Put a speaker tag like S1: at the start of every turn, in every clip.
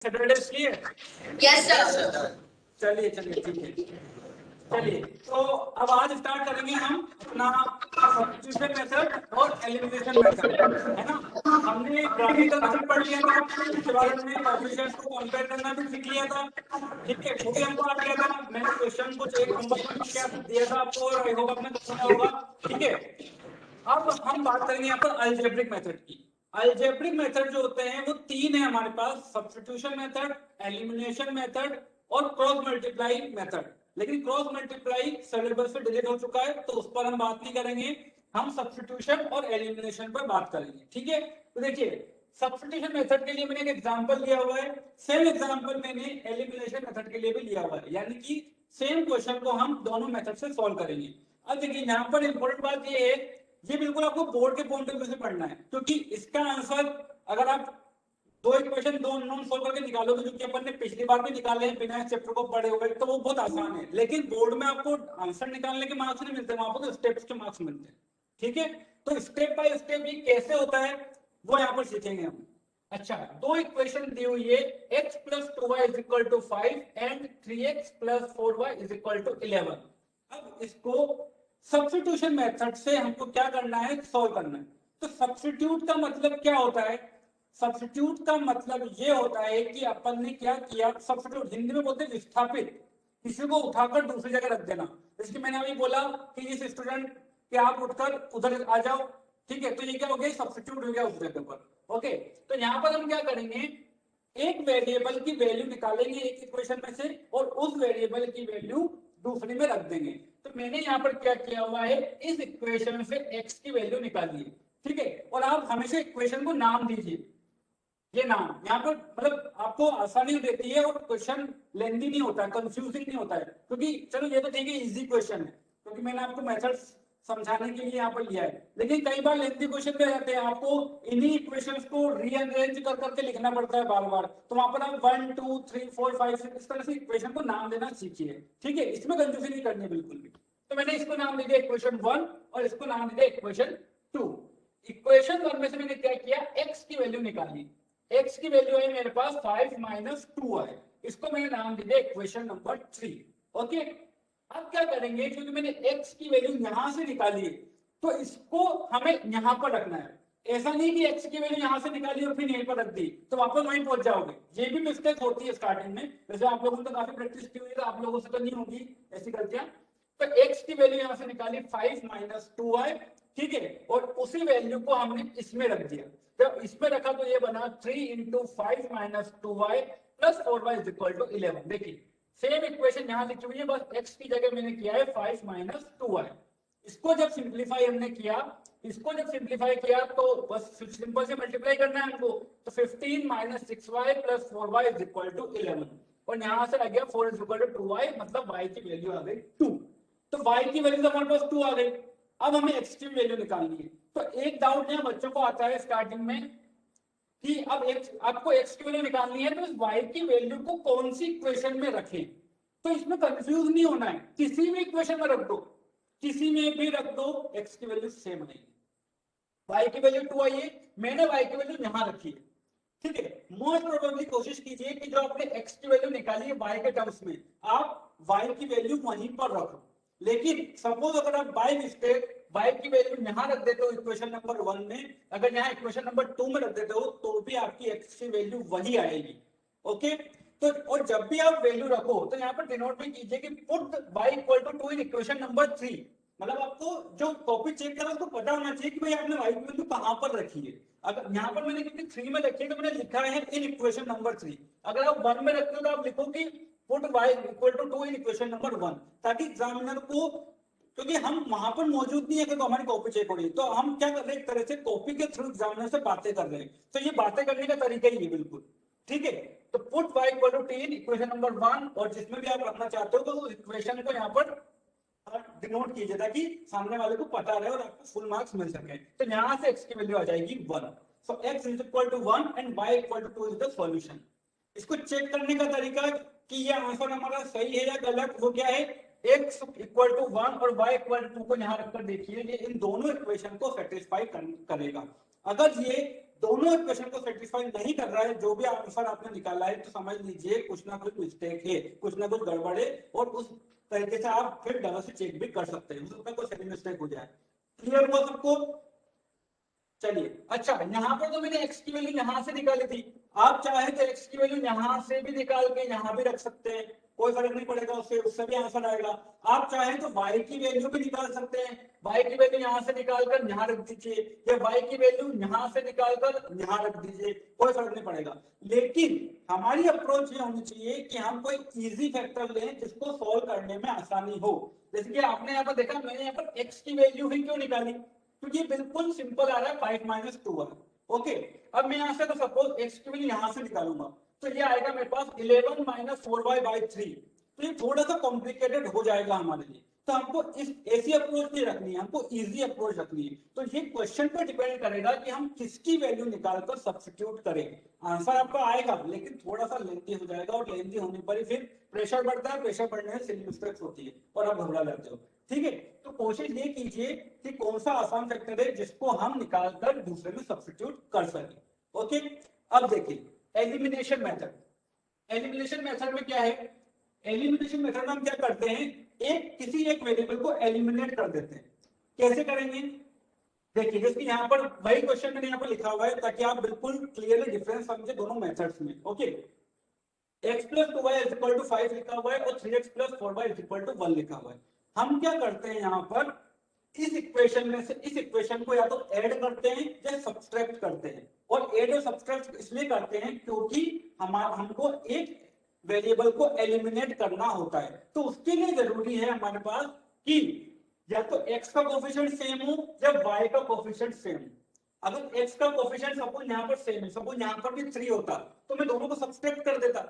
S1: Saturday clear?
S2: Yes sir.
S1: चलिए चलिए ठीक है। चलिए तो अब आज स्टार्ट करेंगे हम अपना सब्स्टिट्यूशन मेथड और एलिमिनेशन मेथड, है ना। हमने ग्राफिकल मेथड पढ़ लिया था, उसके बाद हमने कोएफिशिएंट्स को कंपेयर करना भी सीख लिया था। ठीक है, वो भी हमको आ गया था। मैंने क्वेश्चन कुछ एक नंबर पर क्या दिया था आपको, और आई होप आपने समझा होगा। ठीक है, अब हम बात करेंगे यहाँ पर अलजेब्रिक मेथड की। अलजेब्रिक मेथड जो होते हैं वो तीन है हमारे पास, सब्स्टिट्यूशन मेथड, एलिमिनेशन मेथड और क्रॉस मल्टीप्लाई मेथड। लेकिन क्रॉस मल्टीप्लाई सिलेबस से डिलीट हो चुका है, तो उस पर हम बात नहीं करेंगे। हम सब्स्टिट्यूशन और एलिमिनेशन पर बात करेंगे। ठीक है, तो देखिए सब्स्टिट्यूशन मेथड के लिए मैंने एक एग्जांपल लिया हुआ है, सेम एग्जांपल मैंने एलिमिनेशन मेथड के लिए भी लिया हुआ है, यानी कि सेम क्वेश्चन को हम दोनों मेथड से सॉल्व करेंगे। अब देखिए यहाँ पर इंपॉर्टेंट बात ये है, ये बिल्कुल आपको बोर्ड के पॉइंट ऑफ व्यू से पढ़ना है, क्योंकि इसका आंसर अगर आप दो इक्वेशन दो नॉन सोल्व करके निकालोगे, जो कि अपन ने पिछली बार भी निकाले हैं बिना इस चैप्टर को पढ़े हुए, तो वो बहुत आसान है। लेकिन बोर्ड में आपको आंसर निकालने के मार्क्स नहीं मिलते, वहां पर तो स्टेप्स के मार्क्स मिलते हैं। ठीक है, तो स्टेप बाय स्टेप ये कैसे होता है वो यहाँ पर सीखेंगे हम। अच्छा, दो इक्वेशन दी हुई है, x plus 2y is equal to 5 and 3x plus 4y is equal to 11। अब इसको सब्स्टिट्यूशन मेथड से हमको क्या करना है, सॉल्व करना है। तो सब्स्टिट्यूट का मतलब क्या होता है? सब्स्टिट्यूट का मतलब ये होता है कि अपन ने क्या किया, सब्स्टिट्यूट हिंदी में बोलते हैं विस्थापित, किसी को उठाकर दूसरी जगह रख देना। जैसे मैंने अभी बोला कि इस स्टूडेंट के आप उठकर उधर आ जाओ, ठीक है, तो ये क्या हो गया, सब्स्टिट्यूट हो गया उस जगह पर। ओके, तो यहाँ पर हम क्या करेंगे, एक वेरिएबल की वैल्यू निकालेंगे एक इक्वेशन में से, और उस वेरिएबल की वैल्यू दूसरी में रख देंगे। तो मैंने यहाँ पर क्या किया हुआ है, इस इक्वेशन से x की वैल्यू निकाली है। ठीक है, और आप हमेशा इक्वेशन को नाम दीजिए, ये नाम यहाँ पर मतलब आपको आसानी देती है, और क्वेश्चन लेंथी नहीं होता है, कंफ्यूजिंग नहीं होता है। क्योंकि चलो ये तो ठीक है, इजी क्वेश्चन है, क्योंकि मैंने आपको मेथड्स समझाने के लिए यहाँ पर लिया है। लेकिन कई बार लेंथी क्वेश्चन में रहते हैं, आपको इन्हीं इक्वेशंस को रीअरेंज कर करके लिखना पड़ता है बार बार। तो वहां पर आप 1 2 3 4 5 6 इस तरह से इक्वेशन को नाम देना सीखिए। ठीक है, इसमें कंफ्यूजन नहीं करनी बिल्कुल भी। तो मैंने इसको नाम दे दिया इक्वेशन 1 और इसको नाम दे दिया इक्वेशन 2। इक्वेशन 1 में से मैंने क्या किया, x की वैल्यू निकाली। x की वैल्यू है मेरे पास 5 माइनस 2y, इसको मैंने नाम दे दिया इक्वेशन नंबर 3। ओके, अब क्या करेंगे, क्योंकि मैंने x की वैल्यू यहां से निकाली है, तो इसको हमें यहां पर रखना है। ऐसा नहीं कि x की वैल्यू यहां से निकाली और फिर यहीं पर रख दी तो वापस वहीं पहुंच जाओगे, ये भी मिस्टेक होती है स्टार्टिंग में। वैसे आप लोगों ने तो काफी प्रैक्टिस की हुई है, तो आप लोगों से तो नहीं होगी ऐसी गलतियां। तो x की वैल्यू यहां से निकाली 5 माइनस 2y, ठीक है, और उसी वैल्यू को हमने इसमें रख दिया। जब इसमें रखा तो ये बना 3 into 5 minus 2y plus 4y is equal to 11। देखिए सेम इक्वेशन यहां लिखी हुई है, बस x की जगह मैंने किया है 5 माइनस 2y। इसको जब सिंप्लीफाई हमने किया, इसको जब सिंप्लीफाई किया तो बस सिंपल से मल्टीप्लाई करना है हमको। तो 15 minus 6y plus 4y is equal to 11, और यहां से आ गया 4 इज इक्वल टू 2y, मतलब y की वैल्यू आ गई 2। तो y की वैल्यू हमारे पास 2 आ गई। अब हमें x की वैल्यू निकालनी है। तो एक डाउट यहाँ बच्चों को आता है स्टार्टिंग में कि अब आपको x की वैल्यू निकालनी है, तो इस y की वैल्यू को कौन सी इक्वेशन में रखें। तो इसमें कंफ्यूज नहीं होना है, किसी भी इक्वेशन में रख दो, किसी में भी रख दो, x की वैल्यू सेम आएगी। y की वैल्यू 2 आई है, मैंने y की वैल्यू यहां रखी है। ठीक है, मोस्ट प्रोबेबली कोशिश कीजिए कि जो आपने x की वैल्यू निकाली है y के टर्म्स में, आप y की वैल्यू वहीं पर रखो। लेकिन सपोज अगर आप बाय मिस्टेक y की वैल्यू यहां रख देते हो इक्वेशन नंबर 1 में, अगर यहां इक्वेशन नंबर 2 में रख देते हो, तो भी आपकी x की वैल्यू वही आएगी। ओके, तो और जब भी आप वैल्यू रखो तो यहाँ पर डिनोट भी कीजिए कि put y equal to 2 in equation number 3। मतलब आपको जो कॉपी चेक करा उसको पता होना चाहिए कि भाई आपने y की वैल्यू कहां पर रखी है। अगर यहाँ पर मैंने क्योंकि 3 में रखी है तो मैंने लिखा है इन इक्वेशन नंबर 3। अगर आप 1 में रखते हो तो आप लिखो कि put y equal to 2 in equation number 1, ताकि एग्जामिनर को, क्योंकि हम वहां पर मौजूद नहीं है तो हमारी कॉपी चेक हो रही है, तो हम क्या कर रहे हैं, एक तरह से कॉपी के थ्रू एग्जामिनर से बातें कर रहे हैं। तो ये बातें करने का तरीका ही है बिल्कुल। ठीक है, तो put y equal to 3 equation number 1, और जिसमें भी आप रखना चाहते हो तो उस इक्वेशन को यहाँ पर डिनोट कीजिए ताकि सामने वाले को पता रहे और आपको फुल मार्क्स मिल सके। तो यहां से x की वैल्यू आ जाएगी 1। So x is equal to 1 and y equal to 2 is the solution. इसको चेक करने का तरीका कि ये आंसर हमारा सही है या गलत, वो क्या है, x इक्वल टू 1 और y इक्वल टू 2 को यहां रखकर देखिए, ये इन दोनों इक्वेशन को सेटिस्फाई करेगा। अगर ये दोनों इक्वेशन को सेटिस्फाई नहीं कर रहा है, जो भी आंसर आपने निकाला है, तो समझ लीजिए कुछ ना कुछ मिस्टेक है, कुछ ना कुछ गड़बड़ है, और उस तरीके से आप फिर डबल से चेक भी कर सकते हैं, उसमें कोई सेकंड मिस्टेक हो जाए। क्लियर हुआ सबको? चलिए, अच्छा यहाँ पर तो मैंने x की वैल्यू यहाँ से निकाली थी, आप चाहे तो x की वैल्यू यहाँ से भी निकाल के यहाँ भी रख सकते हैं, कोई फर्क नहीं पड़ेगा, उससे उससे भी आंसर आएगा। आप चाहे तो y की वैल्यू भी निकाल सकते हैं, y की वैल्यू यहाँ से निकालकर यहाँ रख दीजिए, या y की वैल्यू यहाँ से निकालकर यहाँ रख दीजिए, कोई फर्क नहीं पड़ेगा। लेकिन हमारी अप्रोच ये होनी चाहिए कि हम कोई इजी फैक्टर लें जिसको सोल्व करने में आसानी हो। जैसे कि आपने यहाँ पर देखा, मैंने यहाँ पर x की वैल्यू ही क्यों निकाली, क्योंकि ये बिल्कुल सिंपल आ रहा है 5 माइनस 2 ओके। अब मैं यहाँ से तो सपोज x की वैल्यू यहाँ से निकालूंगा, तो ये आएगा मेरे पास 11 माइनस 4y बाई 3, तो ये थोड़ा सा कॉम्प्लिकेटेड हो जाएगा हमारे लिए, तो हमको इस ऐसी अप्रोच नहीं रखनी है, हमको इजी अप्रोच रखनी है। तो ये क्वेश्चन पर डिपेंड करेगा कि हम किसकी वैल्यू निकालकर सब्स्टिट्यूट करें। आंसर आपका आएगा लेकिन थोड़ा सा लेंथी हो जाएगा, और लेंथी होने पर ही फिर प्रेशर बढ़ता है, प्रेशर बढ़ने से सिली मिस्टेक्स होती है और आप घबरा जाते हो। ठीक है, तो कोशिश ये कीजिए कि कौन सा आसान फैक्टर है जिसको हम निकालकर दूसरे में सब्स्टिट्यूट कर सके। ओके, अब देखिए एलिमिनेशन मेथड। एलिमिनेशन मेथड में क्या है, एलिमिनेशन मेथड में हम क्या करते हैं, किसी एक वेरिएबल को एलिमिनेट कर देते हैं। कैसे करेंगे, देखिए जैसे यहाँ पर वही क्वेश्चन मैंने यहाँ पर लिखा हुआ है ताकि आप बिल्कुल क्लियरली डिफरेंस समझे दोनों मेथड्स में। Okay, x plus 2y is equal to 5 लिखा हुआ है और 3x plus 4y is equal to 1 लिखा हुआ है। हम क्या करते हैं यहाँ पर, इस इक्वेशन में से इस इक्वेशन को या तो ऐड करते हैं या सब्सट्रैक्ट करते हैं। और ऐड और सब्सट्रैक्ट इसलिए करते हैं क्योंकि हमको एक वेरिएबल को एलिमिनेट करना होता है, तो उसके लिए जरूरी है हमारे पास कि या तो x का कोफिशिएंट सेम हो या y का कोफिशिएंट सेम हो। अगर x का कोफिशिएंट सपोज यहाँ पर सेम है, सपोज यहाँ पर भी 3 होता, तो मैं दोनों को सब्सट्रैक्ट कर देता,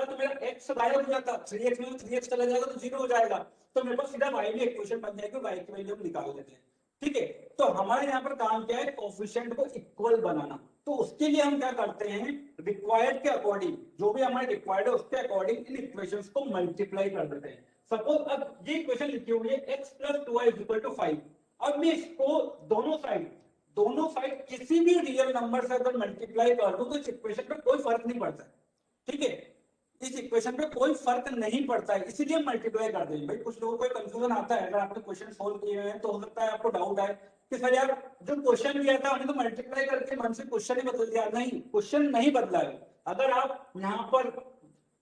S1: तो मेरा x गायब हो जाता, 3x में 3x चला जाएगा तो 0 हो जाएगा, तो मेरे पास सीधा y भी इक्वेशन बन जाएगी, y की वैल्यू हम निकाल लेते हैं। ठीक है, तो हमारे यहाँ पर काम क्या है, कोफिशिएंट को इक्वल बनाना। तो उसके लिए हम क्या करते हैं, रिक्वायर्ड के अकॉर्डिंग, जो भी हमारे रिक्वायर्ड है उसके अकॉर्डिंग इन इक्वेशंस को मल्टीप्लाई कर देते हैं। सपोज अब ये इक्वेशन लिखी हुई है x plus 2y is equal to 5। अब मैं इसको दोनों साइड किसी भी रियल नंबर से अगर मल्टीप्लाई कर दूं तो इस इक्वेशन पे कोई फर्क नहीं पड़ता है। ठीक है, इस इक्वेशन पे कोई फर्क नहीं पड़ता है, इसीलिए मल्टीप्लाई कर देंगे। भाई कुछ लोगों को कंफ्यूजन आता है, अगर आपने क्वेश्चन सोल्व किए हैं तो हो सकता है आपको डाउट आए कि सर यार जो क्वेश्चन दिया था हमने तो मल्टीप्लाई करके मन से क्वेश्चन ही बदल दिया। नहीं, क्वेश्चन नहीं बदला है। अगर आप यहाँ पर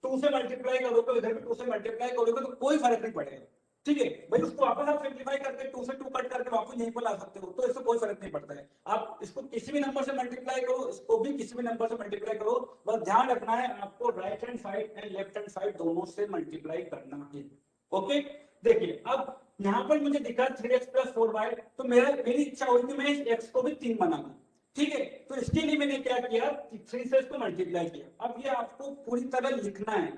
S1: 2 से मल्टीप्लाई करोगे, इधर भी 2 से मल्टीप्लाई करोगे तो कोई फर्क नहीं पड़ेगा। ठीक है भाई, उसको वापस आप सिंप्लीफाई करके 2 से 2 कट करके वापस यहीं पर ला सकते हो, तो इससे कोई फर्क नहीं पड़ता है। आप इसको किसी भी नंबर से मल्टीप्लाई करो, इसको भी किसी भी नंबर से मल्टीप्लाई करो, बस ध्यान रखना है आपको right hand side and left hand side दोनों से मल्टीप्लाई करना है। ओके, देखिए अब यहाँ पर मुझे दिखा 3x प्लस 4y, तो मेरी इच्छा हुई कि मैं इस x को भी 3 बना दूं। ठीक है, तो इसके लिए मैंने क्या किया, 3 से इसको मल्टीप्लाई किया। अब ये आपको पूरी तरह लिखना है,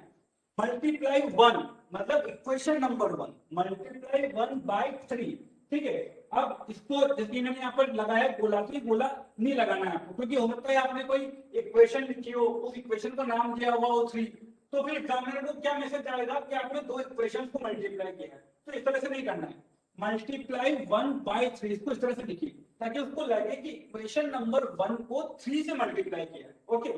S1: मल्टीप्लाई 1 मतलब इक्वेशन नंबर 1 मल्टीप्लाई 1 बाई 3। ठीक है, अब इसको जैसे मैंने यहाँ पर लगाया गोला, तो गोला नहीं लगाना है आपको, क्योंकि हो सकता है आपने कोई इक्वेशन लिखी हो, उस इक्वेशन को नाम दिया हुआ हो 3, तो फिर एग्जामिनर को क्या मैसेज आएगा कि आपने 2 इक्वेशन को मल्टीप्लाई किया है। तो इस तरह से नहीं करना है, मल्टीप्लाई 1 बाई 3 इसको इस तरह से लिखिए ताकि उसको लगे कि इक्वेशन नंबर 1 को 3 से मल्टीप्लाई किया है। ओके,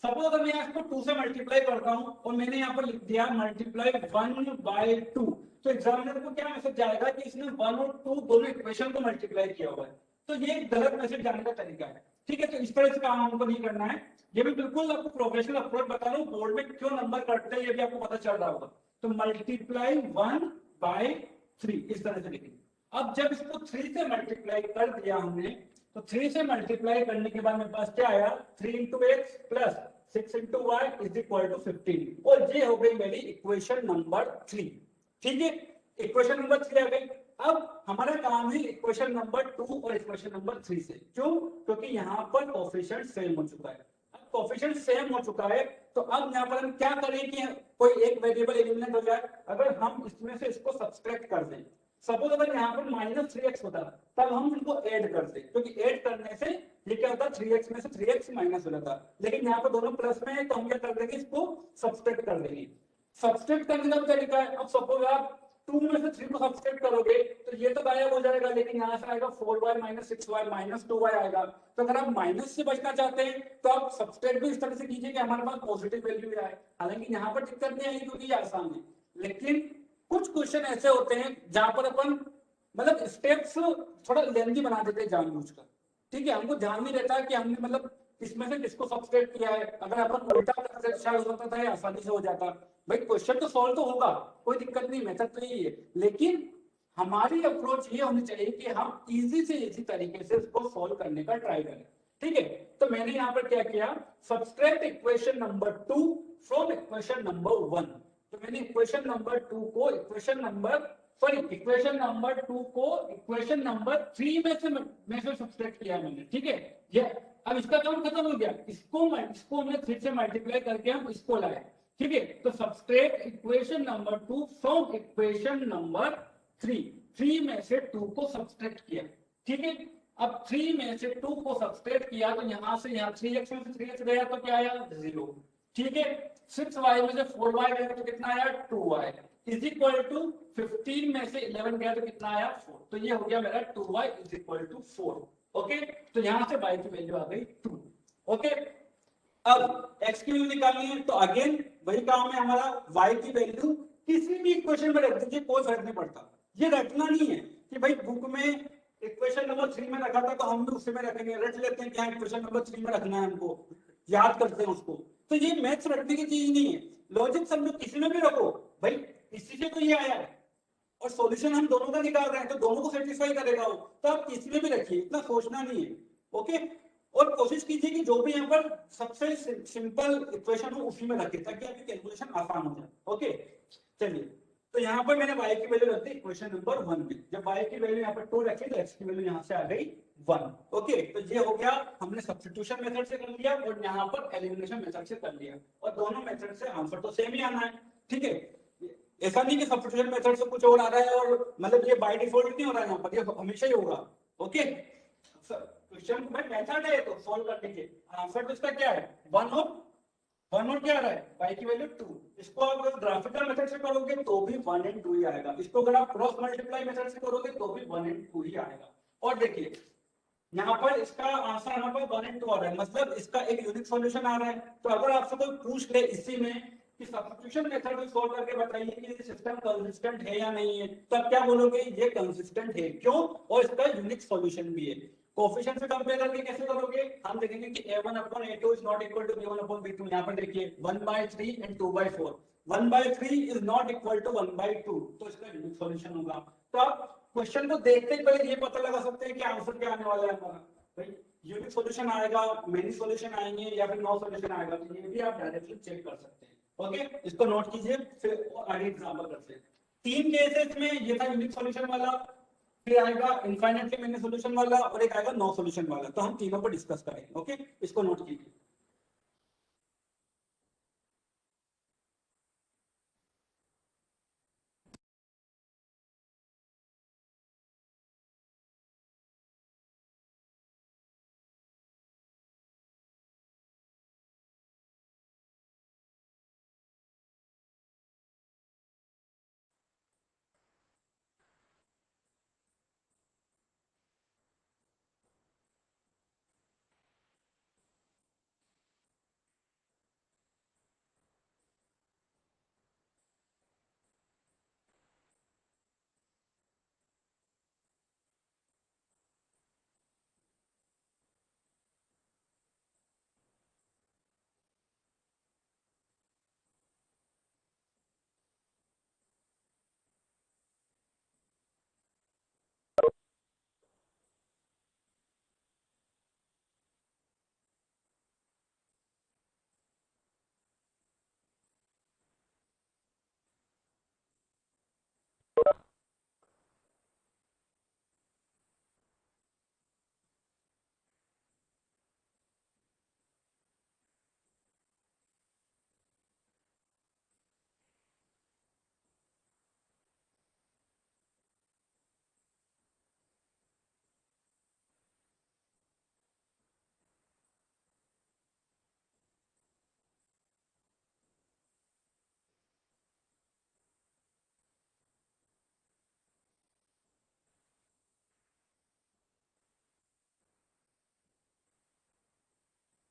S1: सपोज अगर मैं इसको 2 से मल्टीप्लाई करता हूं और मैंने यहाँ पर लिख दिया मल्टीप्लाई 1 बाई 2, तो एग्जामिनर को क्या मैसेज जाएगा कि इसने 1 और 2 दोनों इक्वेशन को मल्टीप्लाई किया हुआ है। तो ये एक गलत मैसेज जाने का तरीका है। ठीक है, तो इस तरह से काम हमको नहीं करना है। ये भी बिल्कुल आपको प्रोफेशनल अप्रोच बता रहा हूँ, बोर्ड में क्यों नंबर कटते हैं ये भी आपको पता चल रहा होगा। तो मल्टीप्लाई 1 बाई 3 इस तरह से लिखिए। अब जब इसको 3 से मल्टीप्लाई कर दिया हमने, तो 3 से मल्टीप्लाई करने के बाद मेरे पास क्या आया, 3 into x plus 6 into y is equal to 15, और ये हो गई मेरी इक्वेशन नंबर 3। ठीक है, इक्वेशन नंबर 3 आ गई। अब हमारा काम है इक्वेशन नंबर 2 और इक्वेशन नंबर 3 से, क्यों, क्योंकि यहाँ पर कोफिशिएंट सेम हो चुका है। अब कोफिशिएंट सेम हो चुका है तो अब यहाँ पर हम क्या करें कि कोई एक वेरिएबल एलिमिनेट हो जाए। अगर हम इसमें से इसको सब्सट्रैक्ट कर दें, सपोज अगर यहाँ पर -3x होता तब हम इनको ऐड करते, क्योंकि ऐड करने से ये क्या होता है 3x में से 3x माइनस हो जाता, लेकिन यहाँ पर दोनों प्लस में है तो हम क्या कर देंगे, इसको सब्सट्रैक्ट कर देंगे। सब्सट्रैक्ट करने का तरीका है, अब सपोज आप 2 में से 3 को सब्सट्रैक्ट करोगे तो ये तो गायब हो जाएगा, लेकिन यहाँ से आएगा 4y minus 6y minus 2y आएगा। तो अगर आप माइनस से बचना चाहते हैं तो आप सब्सट्रैक्ट भी इस तरह से कीजिए कि हमारे पास पॉजिटिव वैल्यू आए। हालांकि यहाँ पर दिक्कत नहीं आएगी क्योंकि ये आसान है, लेकिन कुछ क्वेश्चन ऐसे होते हैं जहां पर अपन मतलब स्टेप्स थोड़ा लेंथी बना देते हैं जानबूझकर। ठीक है, हमको ध्यान नहीं रहता कि हमने मतलब इसमें से किसको सब्सट्रैक्ट किया है। अगर अपन उल्टा करते शायद हो जाता था, आसानी से हो जाता। भाई क्वेश्चन तो सॉल्व तो होगा, कोई दिक्कत नहीं, मेथड तो यही है, लेकिन हमारी अप्रोच ये होनी चाहिए कि हम इजी से इजी तरीके से इसको सॉल्व करने का ट्राई करें। ठीक है, तो मैंने यहाँ पर क्या किया, subtract equation number 2 from equation number 1। तो मैंने इक्वेशन नंबर 2 को इक्वेशन नंबर 2 को इक्वेशन नंबर 3 में से सब्सट्रैक्ट किया मैंने। ठीक है, ये अब इसका काम खत्म हो गया, इसको हमने 3 से मल्टीप्लाई करके हम इसको लाए। ठीक है, तो subtract equation number 2 from equation number 3 में से 2 को सब्सट्रैक्ट किया। ठीक है, अब 3 में से 2 को सब्सट्रैक्ट किया तो यहां से यहाँ 3x में से 3x गया तो क्या आया 0। ठीक है, 6y में से 4y गया तो कितना आया 2y इज इक्वल टू 15 में से 11 गया तो कितना आया 4। तो ये हो गया मेरा 2y is equal to 4। Okay, तो यहां से y की वैल्यू आ गई 2। ओके, अब x की वैल्यू निकालनी है तो अगेन वही काम है हमारा, y की वैल्यू किसी भी इक्वेशन में रख दीजिए, कोई फर्क नहीं पड़ता। ये रखना नहीं है कि भाई बुक में इक्वेशन नंबर 3 में रखा था तो हम भी उसी में रखेंगे, रट लेते हैं क्या इक्वेशन नंबर 3 में रखना है, हमको याद करते हैं उसको। तो ये मैथ्स रखने की चीज नहीं है, लॉजिक समझो किसी में भी रखो, भाई इसी से तो ये आया है और सॉल्यूशन हम दोनों का निकाल रहे हैं तो दोनों को सेटिस्फाई करेगा वो, तो आप किसी में भी रखिए, इतना सोचना नहीं है। ओके, और कोशिश कीजिए कि जो भी यहाँ पर सबसे सिंपल इक्वेशन हो उसी में रखें ताकि आपकी कैलकुलेशन आसान हो जाए। ओके, चलिए, तो यहाँ पर मैंने y की वैल्यू रख दी इक्वेशन नंबर 1 में। जब y की वैल्यू यहाँ पर 2 रखी तो x की वैल्यू यहाँ से आ गई 1। ओके, तो ये हो गया, हमने सब्स्टिट्यूशन मेथड से कर लिया और यहाँ पर एलिमिनेशन मेथड से कर लिया, और दोनों मेथड से आंसर तो सेम ही आना है। ठीक है, ऐसा नहीं कि सब्स्टिट्यूशन मेथड से कुछ और आ रहा है और मतलब ये बाय डिफॉल्ट नहीं हो रहा है, यहाँ पर ये हमेशा ही होगा। ओके, क्वेश्चन में मेथड है तो सॉल्व कर लीजिए, आंसर तो इसका क्या है 1 और क्या आ रहा है y की वैल्यू 2। इसको आप अगर ग्राफिकल मेथड से करोगे तो भी 1 एंड 2 ही आएगा, इसको अगर आप क्रॉस मल्टीप्लाई मेथड से करोगे तो भी 1 एंड 2 ही आएगा। और देखिए यहाँ पर इसका आंसर यहाँ पर 1 एंड 2 आ रहा है, मतलब इसका एक यूनिक सॉल्यूशन आ रहा है। तो अगर आपसे कोई पूछ ले इसी में कि सब्स्टिट्यूशन मेथड में सॉल्व करके बताइए कि ये सिस्टम कंसिस्टेंट है या नहीं है, तो आप क्या बोलोगे, ये कंसिस्टेंट है। क्यों? और इसका यूनिक सॉल्यूशन भी है। कोएफिशिएंट से कंपेयर करके कैसे करोगे, हम देखेंगे कि a1 upon a2 is not equal to b1 upon b2। यहाँ पर देखिए 1/3 and 2/4, 1/3 is not equal to 1/2, तो इसका यूनिक सॉल्यूशन होगा। तो आप क्वेश्चन को देखते ही पहले ये पता लगा सकते हैं कि आंसर क्या आने वाला है हमारा, भाई यूनिक सॉल्यूशन आएगा, मेनी सॉल्यूशन आएंगे या फिर नो सॉल्यूशन आएगा, तो ये भी आप डायरेक्टली चेक कर सकते हैं। ओके, इसको नोट कीजिए, फिर आगे एग्जांपल करते हैं। 3 केसेस में ये था यूनिक सॉल्यूशन वाला, फिर आएगा इनफाइनाइटली मेनी सॉल्यूशन वाला और एक आएगा नो सॉल्यूशन वाला, तो हम तीनों पर डिस्कस करेंगे। ओके, इसको नोट कीजिए।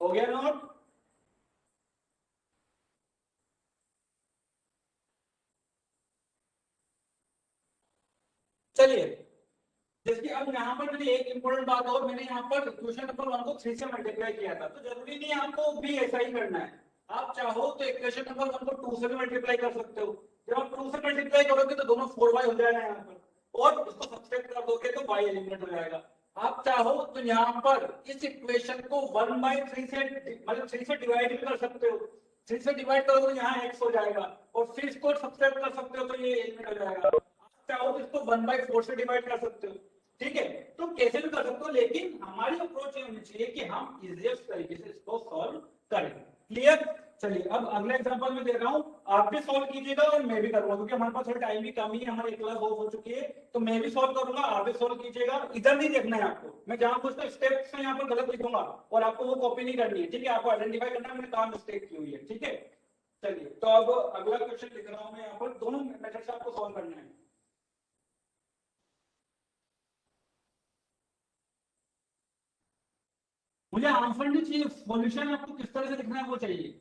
S1: हो गया नोट? चलिए, जैसे अब यहाँ पर मैंने एक इंपॉर्टेंट बात और, मैंने यहाँ पर इक्वेशन नंबर 1 को 3 से मल्टीप्लाई किया था, तो जरूरी नहीं आपको भी ऐसा ही करना है। आप चाहो तो इक्वेशन नंबर 1 को 2 से भी मल्टीप्लाई कर सकते हो। जब आप 2 से मल्टीप्लाई करोगे तो दोनों 4y हो जाएगा यहाँ पर, और इसको सब्सट्रैक्ट कर दोगे तो y एलिमिनेट हो जाएगा। आप चाहो तो यहाँ पर इस इक्वेशन को 1/3 से, मतलब 3 से डिवाइड भी कर सकते हो। 3 से डिवाइड करोगे तो यहाँ x हो जाएगा, और फिर इसको सब्सट्रैक्ट कर सकते हो तो ये एलिमिनेट हो जाएगा। चाहो तो इसको 1/4 से डिवाइड कर सकते हो, ठीक है? तो कैसे भी कर सकते हो, लेकिन हमारी अप्रोच ये होनी चाहिए कि हम इजीएस्ट तरीके से इसको सॉल्व करें। क्लियर? चलिए, अब अगला एग्जांपल मैं दे रहा हूं, आप भी सॉल्व कीजिएगा और मैं भी करूंगा, क्योंकि हमारे पास थोड़ा टाइम भी कम ही है, हमारी क्लास ऑफ हो चुकी है, तो मैं भी सॉल्व करूंगा, आप भी सॉल्व कीजिएगा। इधर नहीं देखना है आपको, मैं जहां कुछ स्टेप्स में यहाँ पर गलत लिखूंगा और आपको वो कॉपी नहीं करनी है, ठीक है? आपको आइडेंटिफाई करना है मैंने कहां मिस्टेक की हुई है, ठीक है? चलिए, तो अब अगला क्वेश्चन लिख रहा हूं मैं यहाँ पर, दोनों मेथड से आपको सॉल्व करना है। मुझे आंसर नहीं चाहिए, सॉल्यूशन आपको किस तरह से लिखना है वो चाहिए।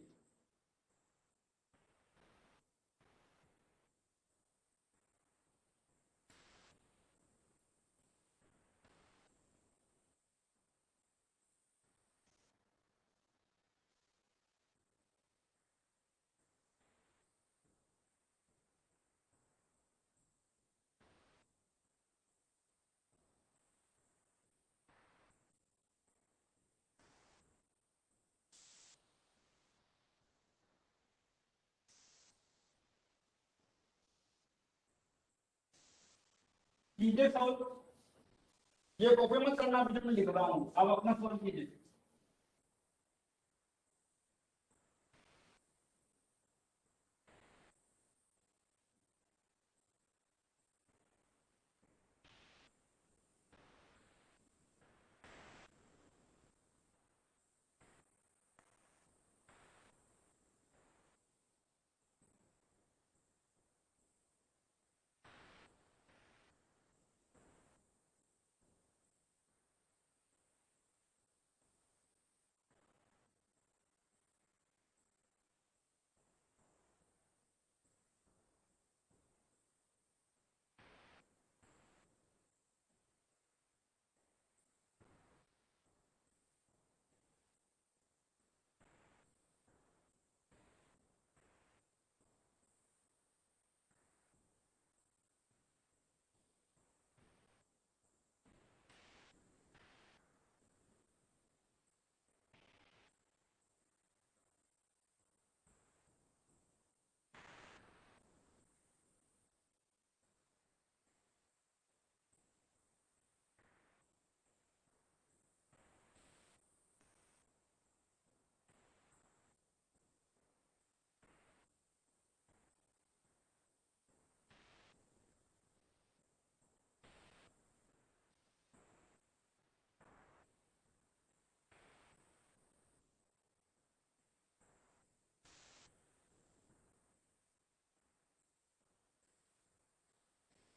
S1: कीजिए सॉल्व, ये कॉपी मत करना, अभी जो मैं लिख रहा हूँ आप अपना सॉल्व कीजिए।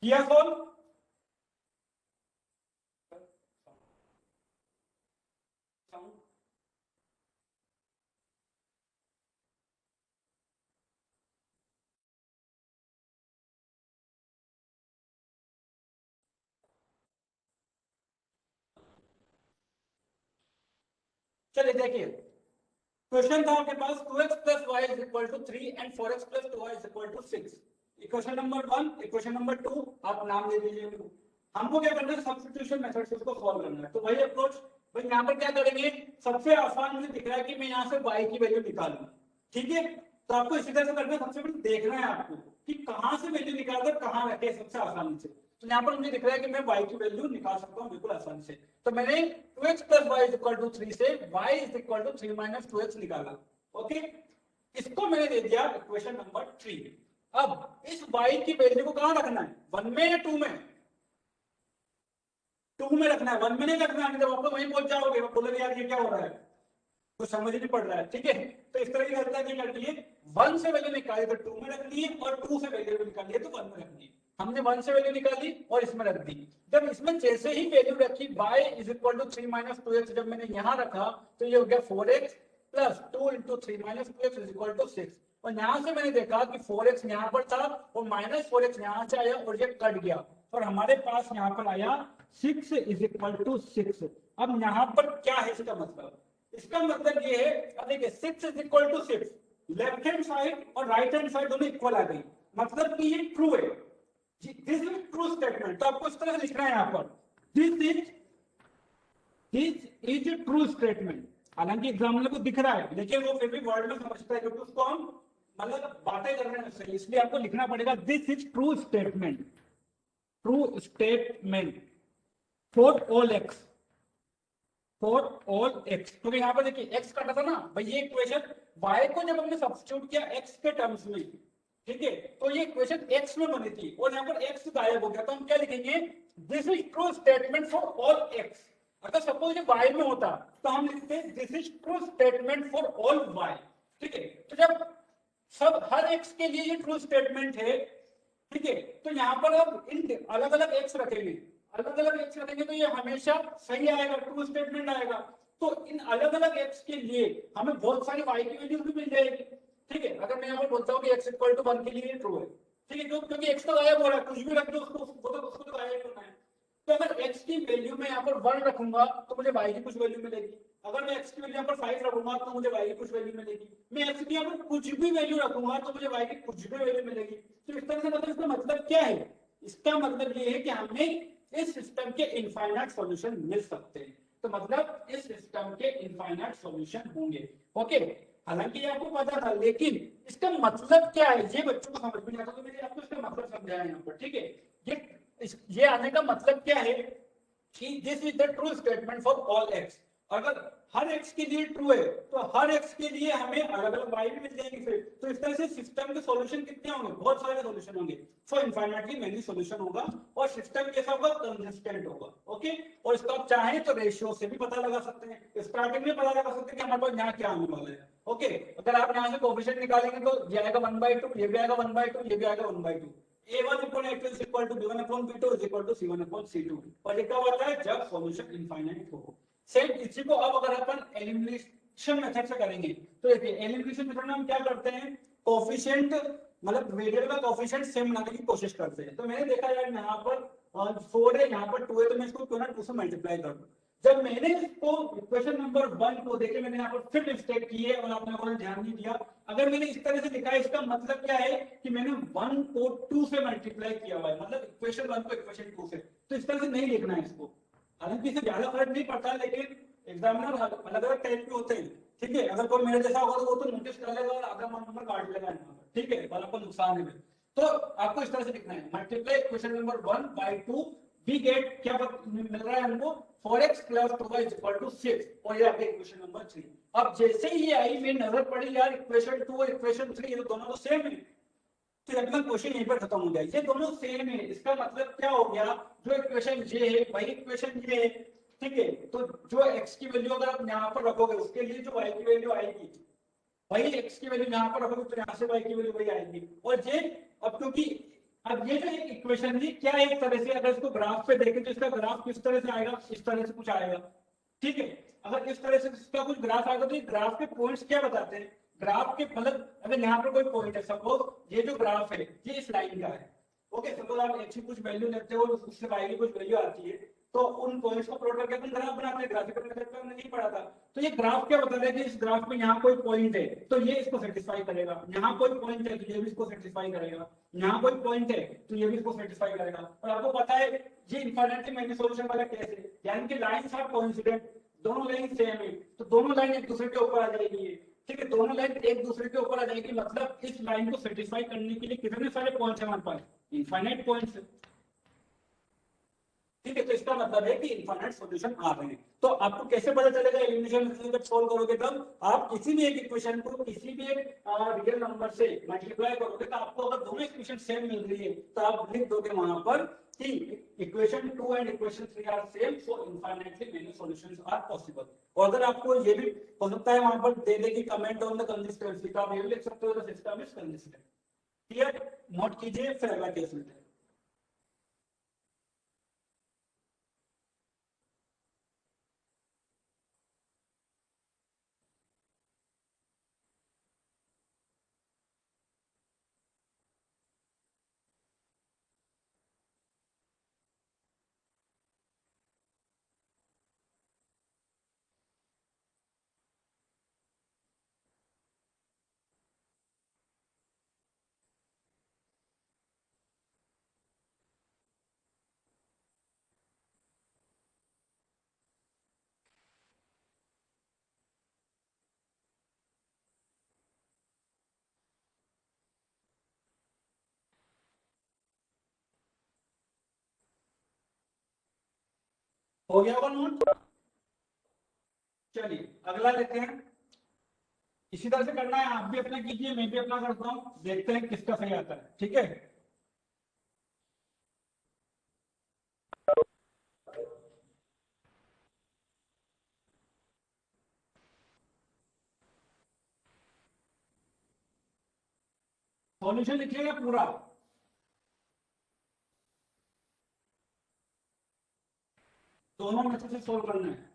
S1: किया सॉल्व? चलिए देखिए, क्वेश्चन था आपके पास 2x plus y is equal to 3 and 4x plus 2y is equal to 6। Equation number 1, equation number 2 आप नाम दे दीजिए। हमको क्या करना है, सब्स्टिट्यूशन मेथड से इसको सॉल्व करना है। तो वही अप्रोच, भाई यहाँ पर क्या करेंगे, सबसे आसान मुझे दिख रहा है कि मैं यहाँ से y की वैल्यू निकालूं, ठीक है? तो आपको इसी तरह से करना है, सबसे पहले देखना है आपको कि कहां से वैल्यू निकालकर कहां रखे सबसे आसानी से। तो यहाँ पर मुझे दिख रहा है कि मैं y की वैल्यू निकाल सकता हूँ बिल्कुल आसानी से। तो मैंने 2x plus y is equal to 3 से y is equal to 3 minus 2x निकाला, ओके? इसको मैंने दे दिया इक्वेशन नंबर 3। अब इस y की वैल्यू को कहां रखना है, 1 में या 2 में? 2 में रखना है, 1 में नहीं रखना है, जब आप वहीं पहुंच जाओगे बोलोगे यार ये क्या हो रहा है, कुछ समझ नहीं पड़ रहा है, ठीक है? तो इस तरह की गलतियां नहीं करनी है। 1 से वैल्यू निकाली तो 2 में रखनी है, और 2 से वैल्यू निकाली है तो 1 में रखनी है। हमने 1 से वैल्यू निकाली और इसमें रख दी। जब इसमें जैसे ही वैल्यू रखी y is equal to 3 minus 2x, जब मैंने यहाँ रखा तो ये हो गया 4x plus 2 into 3 minus 2x is equal to 6। और यहाँ से मैंने देखा कि 4x यहाँ पर था और माइनस 4x यहाँ से आया और ये कट गया और हमारे पास यहाँ पर आया 6 इज इक्वल टू 6। अब यहाँ पर क्या है इसका मतलब? इसका मतलब ये है, अब देखिए 6 is equal to 6, left hand side और राइट हैंड साइड दोनों इक्वल आ गई, मतलब कि ये ट्रू है। This is true statement. तो आपको इस तरह से लिखना है यहाँ पर, दिस इज ट्रू स्टेटमेंट। हालांकि एग्जामिनर को दिख रहा है लेकिन वो फिर भी वर्ड में समझता है क्योंकि उसको हम मतलब बातें कर रहे हैं उससे, इसलिए आपको लिखना पड़ेगा this is true statement, true statement for all x, for all x. क्योंकि यहाँ पर देखिए एक्स कटा था ना भाई, ये इक्वेशन y को जब हमने सब्स्टिट्यूट किया x के टर्म्स में, ठीक है, तो ये इक्वेशन x में बनी थी और यहाँ पर x गायब हो गया, तो हम क्या लिखेंगे? This is true statement for all x। अगर सपोज ये y में होता तो हम लिखते this is true statement for all y, ठीक है। तो जब सब हर x के लिए ये ट्रू स्टेटमेंट है, ठीक है, तो यहाँ पर अब इन अलग अलग x रखेंगे, अलग अलग x रखेंगे तो ये हमेशा सही आएगा, ट्रू स्टेटमेंट आएगा। तो इन अलग अलग x के लिए हमें बहुत सारी y की वैल्यूज भी मिल जाएगी, ठीक है। अगर मैं यहाँ पर बोलता हूँ कि x इक्वल टू 1 के लिए ट्रू है, ठीक है, क्योंकि x तो गायब हो रहा है, कुछ भी रख दो उसको तो गायब करना है। तो अगर x की वैल्यू में यहाँ पर 1 रखूंगा तो मुझे y की कुछ वैल्यू मिलेगी, अगर मैं x की वैल्यू यहाँ पर 5 रखूंगा तो मुझे y की कुछ वैल्यू मिलेगी, मैं x की यहाँ पर कुछ भी वैल्यू रखूंगा तो मुझे y की कुछ भी वैल्यू मिलेगी। तो इस तरह से मतलब इसका मतलब क्या है? इसका मतलब ये है कि हमें इस सिस्टम के इनफाइनाइट सॉल्यूशन मिल सकते हैं, तो मतलब इस सिस्टम के इनफाइनाइट सॉल्यूशन होंगे। ओके, हालांकि ये आपको पता था लेकिन इसका मतलब क्या है ये बच्चों को समझ में नहीं आता, तो मैंने आपको इसका मतलब समझाया यहाँ पर, ठीक है। ये आने का मतलब क्या है कि this is the true statement for all x. अगर हर x के लिए ट्रू है तो हर x के लिए हमें अलग अलग y भी मिल जाएंगे फिर। तो इस तरह से सिस्टम के सॉल्यूशन कितने होंगे? बहुत सारे सॉल्यूशन होंगे, सो इनफाइनाइटली मेनी सॉल्यूशन होगा और सिस्टम कैसा होगा? कंसिस्टेंट होगा। ओके, और इसको आप चाहें तो रेशियो से भी पता लगा सकते हैं, स्टार्टिंग में पता लगा सकते हैं कि हमारे पास यहाँ क्या आने वाला है। ओके, अगर आप यहाँ से कोएफिशिएंट निकालेंगे तो ये आएगा 1/2, ये भी आएगा 1/2, ये भी आएगा 1/2। a1 upon a2 is equal to b1 upon b2 is equal to c1 upon c2। और ये कब होता है? जब सॉल्यूशन इनफाइनाइट हो। सेम इसी को अब अगर अपन एलिमिनेशन मेथड से करेंगे तो देखिए एलिमिनेशन मेथड में हम क्या करते हैं? कोएफिशिएंट मतलब वेरिएबल का कोएफिशिएंट सेम बनाने की कोशिश करते हैं। तो मैंने देखा यार यहाँ पर 4 है, यहाँ पर 2 है, तो मैं इसको क्यों ना 2 से मल्टीप्लाई कर दूं। जब मैंने इसको इक्वेशन नंबर 1 को देखे मैंने यहाँ पर फिर मिस्टेक की है और आपने को ध्यान नहीं दिया। अगर मैंने इस तरह से लिखा है इसका मतलब क्या है कि मैंने 1 को 2 से मल्टीप्लाई किया हुआ है, मतलब इक्वेशन 1 को इक्वेशन 2 से। तो इस तरह से नहीं लिखना है इसको, हालांकि इससे ज्यादा फर्क नहीं पड़ता लेकिन एग्जामिनर अलग अलग टाइप के होते हैं, ठीक है। अगर कोई मेरे जैसा होगा तो वो तो नोटिस कर लेगा और आधा नंबर काट लेगा, ठीक है, वाला को नुकसान है। तो आपको इस तरह से लिखना है multiply equation number 1 by 2, we get क्या मिल रहा है हमको? 4x + 2y = 6 और ये आपका इक्वेशन नंबर 3। अब जैसे ही ये आई मेरी नजर पड़ी यार इक्वेशन 2 और इक्वेशन 3 ये दोनों तो सेम है, तो एकदम क्वेश्चन यहीं पर खत्म हो गया। ये दोनों सेम है, इसका मतलब क्या हो गया? जो इक्वेशन ये है वही इक्वेशन ये है, ठीक है। तो जो x की वैल्यू अगर आप यहाँ पर रखोगे उसके लिए जो y की वैल्यू आएगी वही x की वैल्यू यहाँ पर रखोगे तो यहाँ से y की वैल्यू वही आएगी। और ये अब क्योंकि अब ये जो एक इक्वेशन थी क्या एक तरह से अगर इसको ग्राफ पे देखें तो इसका ग्राफ किस तरह से आएगा? इस तरह से कुछ आएगा, ठीक है। अगर इस तरह से इसका कुछ ग्राफ आएगा तो ये ग्राफ के पॉइंट्स क्या बताते हैं? ग्राफ के मतलब अगर यहाँ पर कोई पॉइंट है, सपोज ये जो ग्राफ है ये इस लाइन का है, ओके, सपोज आप x की कुछ वैल्यू लेते हो उससे y की कुछ वैल्यू आती है तो उन पॉइंट्स को प्लॉट करके अपन ग्राफ बनाते हैं। ग्राफिकल मेथड में हमने नहीं पढ़ा था। तो ये ग्राफ क्या बता रहा है कि इस ग्राफ में यहाँ कोई पॉइंट है तो ये इसको सेटिस्फाई करेगा, यहाँ कोई पॉइंट है तो ये भी इसको सेटिस्फाई करेगा, यहाँ कोई पॉइंट है तो ये भी इसको सेटिस्फाई करेगा। और आपको पता है ये इनफाइनाइटली मेनी सॉल्यूशन वाला कैसे, यानी कि लाइंस आर कोइंसिडेंट, दोनों लाइन सेम है तो दोनों लाइन एक दूसरे के ऊपर आ जाएगी, ठीक है, दोनों लाइन एक दूसरे के ऊपर आ जाएगी, मतलब इस लाइन को सेटिस्फाई करने के लिए कितने सारे पॉइंट्स हैं हमारे पास? इनफाइनाइट पॉइंट्स, ठीक है। तो इसका मतलब है कि इनफाइनाइट सॉल्यूशन आ रहे हैं। तो आपको कैसे पता चलेगा? एलिमिनेशन मेथड जब सॉल्व करोगे तब आप किसी भी एक इक्वेशन को किसी भी एक रियल नंबर से मल्टीप्लाई करोगे तो आपको अगर दोनों इक्वेशन सेम मिल रही है तो आप लिख दोगे वहां पर कि equation 2 and equation 3 are same, so infinitely many solutions are possible. और अगर आपको ये भी हो सकता है वहां पर दे दे कि कमेंट ऑन द कंसिस्टेंसी, तो आप ये भी लिख सकते हो the system is consistent. Clear? Note कीजिए फिर अगला केस लेते हैं। हो गया वो नोट। चलिए अगला लेते हैं। इसी तरह से करना है, आप भी अपना कीजिए, मैं भी अपना करता हूं, देखते हैं किसका सही आता है। ठीक है, सॉल्यूशन लिखिएगा पूरा। दोनों मेथड से सोल्व करना है।